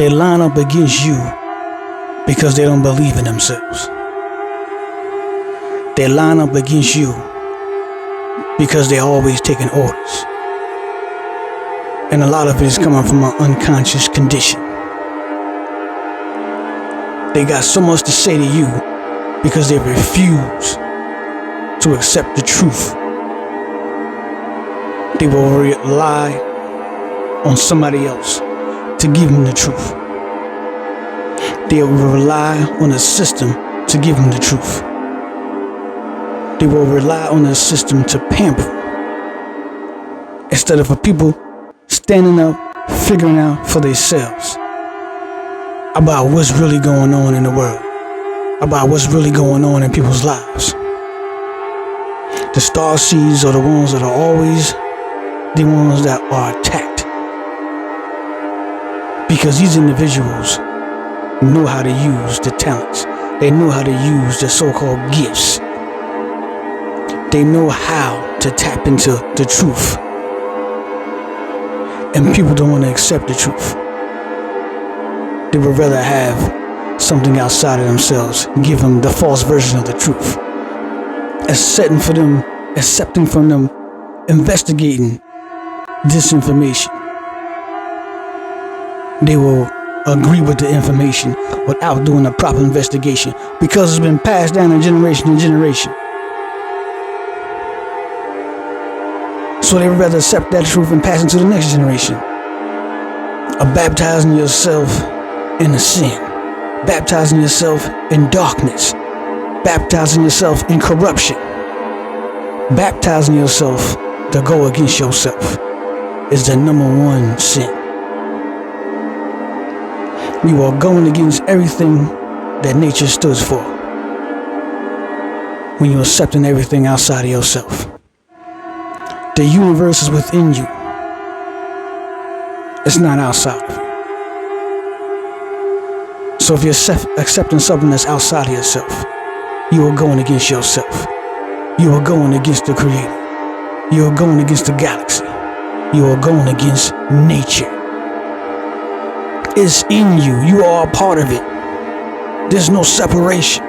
They line up against you because they don't believe in themselves. They line up against you because they're always taking orders. And a lot of it is coming from an unconscious condition. They got so much to say to you because they refuse to accept the truth. They will rely on somebody else to give them the truth. They will rely on a system to give them the truth. They will rely on a system to pamper them, instead of for people standing up, figuring out for themselves about what's really going on in the world, about what's really going on in people's lives. The star seeds are the ones that are always the ones that are attacked, because these individuals know how to use the talents. They know how to use the so-called gifts. They know how to tap into the truth. And people don't want to accept the truth. They would rather have something outside of themselves give them the false version of the truth. Accepting from them, investigating disinformation. They will agree with the information without doing a proper investigation because it's been passed down in generation to generation. So they would rather accept that truth and pass it to the next generation. Of baptizing yourself in a sin, baptizing yourself in darkness, baptizing yourself in corruption, baptizing yourself to go against yourself is the number one sin. You are going against everything that nature stood for when you're accepting everything outside of yourself. The universe is within you. It's not outside of you. So if you're accepting something that's outside of yourself, you are going against yourself. You are going against the Creator. You are going against the galaxy. You are going against nature. It's in you. You are a part of it. There's no separation.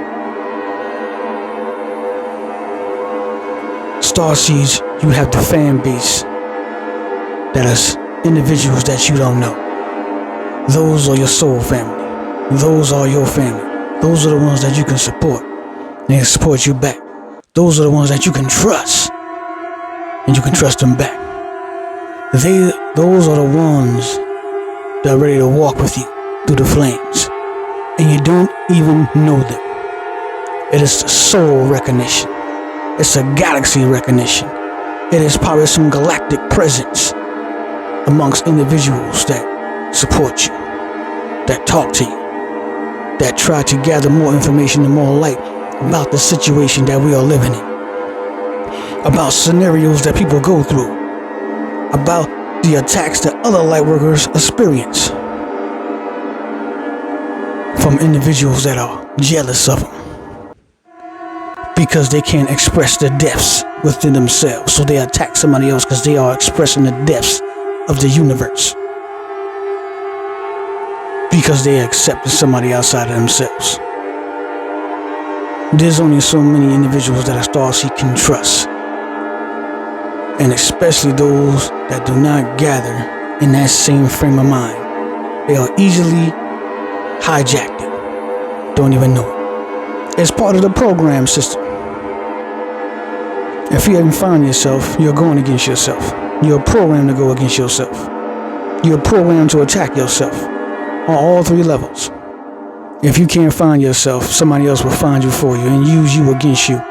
Starseeds, you have the fan base that is individuals that you don't know. Those are your soul family. Those are your family. Those are the ones that you can support. They support you back. Those are the ones that you can trust. And you can trust them back. Those are the ones that are ready to walk with you through the flames. And you don't even know them. It is soul recognition. It's a galaxy recognition. It is probably some galactic presence amongst individuals that support you, that talk to you, that try to gather more information and more light about the situation that we are living in, about scenarios that people go through, about the attacks that other light workers experience from individuals that are jealous of them because they can't express the depths within themselves, so they attack somebody else because they are expressing the depths of the universe because they accepted somebody outside of themselves. There's only so many individuals that a starseed can trust, and especially those that do not gather in that same frame of mind. They are easily hijacked. Don't even know it. It's part of the program system. If you haven't found yourself, you're going against yourself. You're programmed to go against yourself. You're programmed to attack yourself on all three levels. If you can't find yourself, somebody else will find you for you and use you against you.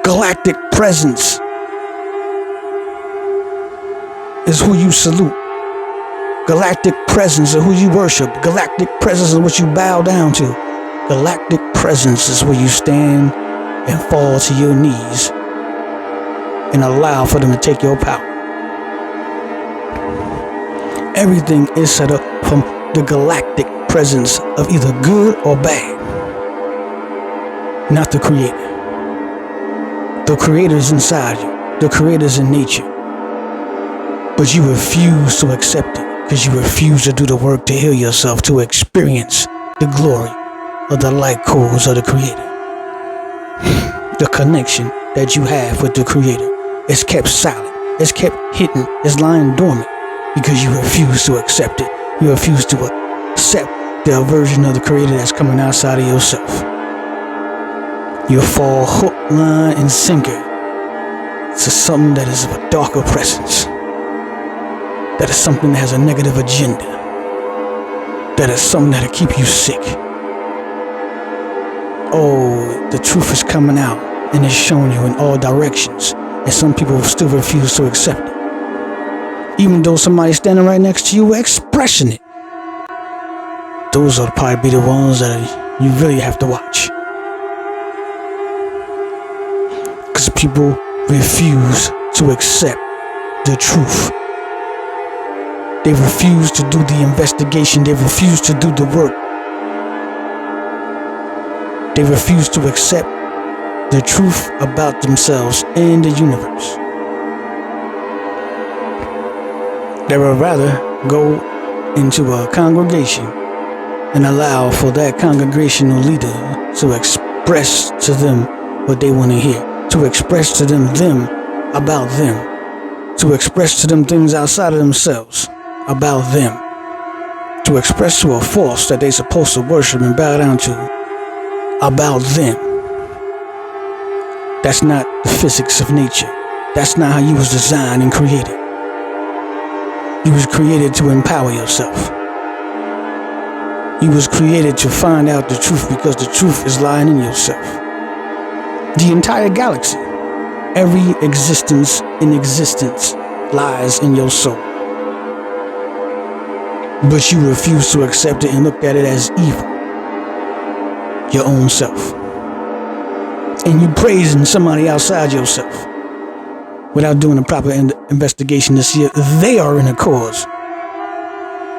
Galactic presence is who you salute. Galactic presence is who you worship. Galactic presence is what you bow down to. Galactic presence is where you stand and fall to your knees and allow for them to take your power. Everything is set up from the galactic presence of either good or bad, not the Creator. The Creator is inside you. The Creator is in nature, but you refuse to accept it. because you refuse to do the work to heal yourself, to experience the glory of the light codes of the Creator. The connection that you have with the Creator is kept silent, it's kept hidden, it's lying dormant because you refuse to accept it. You refuse to accept the version of the Creator that's coming outside of yourself. You fall hook, line, and sinker to something that is of a darker presence. That is something that has a negative agenda. That is something that'll keep you sick. Oh, the truth is coming out and it's showing you in all directions, and some people still refuse to accept it. Even though somebody's standing right next to you expressing it. Those will probably be the ones that you really have to watch. Because people refuse to accept the truth. They refuse to do the investigation. They refuse to do the work. They refuse to accept the truth about themselves and the universe. They would rather go into a congregation and allow for that congregational leader to express to them what they want to hear, to express to them about them, to express to them things outside of themselves about them, to express to a force that they're supposed to worship and bow down to about them. That's not the physics of nature. That's not how you was designed and created. You was created to empower yourself. You was created to find out the truth because the truth is lying in yourself. The entire galaxy, every existence in existence lies in your soul. But you refuse to accept it and look at it as evil. Your own self. And you praising somebody outside yourself without doing a proper investigation to see if they are in a cause.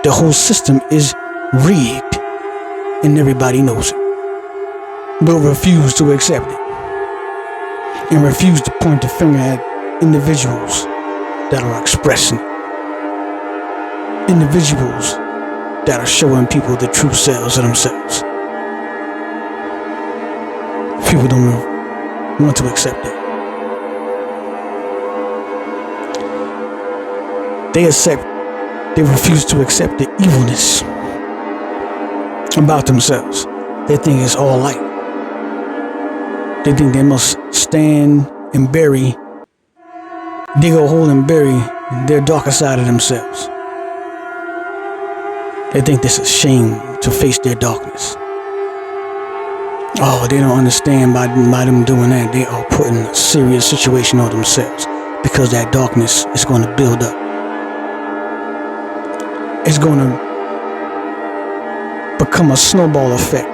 The whole system is rigged and everybody knows it, but refuse to accept it and refuse to point the finger at individuals that are expressing it. Individuals that are showing people the true selves of themselves. People don't want to accept it. They refuse to accept the evilness about themselves. They think it's all light. They think they must stand and dig a hole and bury their darker side of themselves. They think this is shame to face their darkness. Oh, they don't understand by them doing that, they are putting a serious situation on themselves because that darkness is going to build up. It's going to become a snowball effect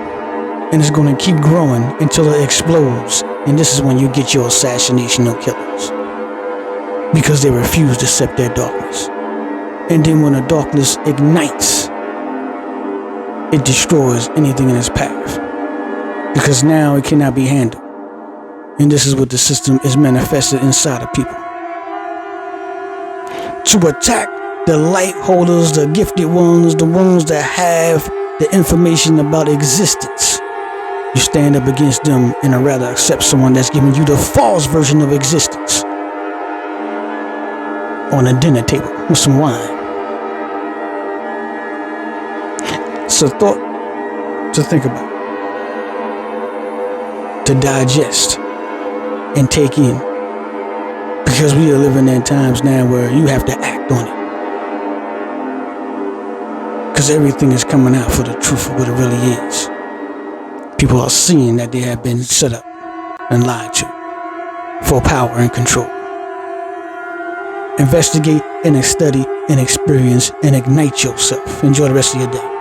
and it's going to keep growing until it explodes. And this is when you get your assassinational killers because they refuse to accept their darkness. And then when the darkness ignites, it destroys anything in its path. Because now it cannot be handled. And this is what the system is manifested inside of people. To attack the light holders, the gifted ones, the ones that have the information about existence. You stand up against them and I'd rather accept someone that's giving you the false version of existence. On a dinner table with some wine. It's a thought to think about. To digest and take in, because we are living in times now where you have to act on it, because everything is coming out for the truth of what it really is. People are seeing that they have been set up and lied to for power and control. Investigate and study and experience and ignite yourself. Enjoy the rest of your day.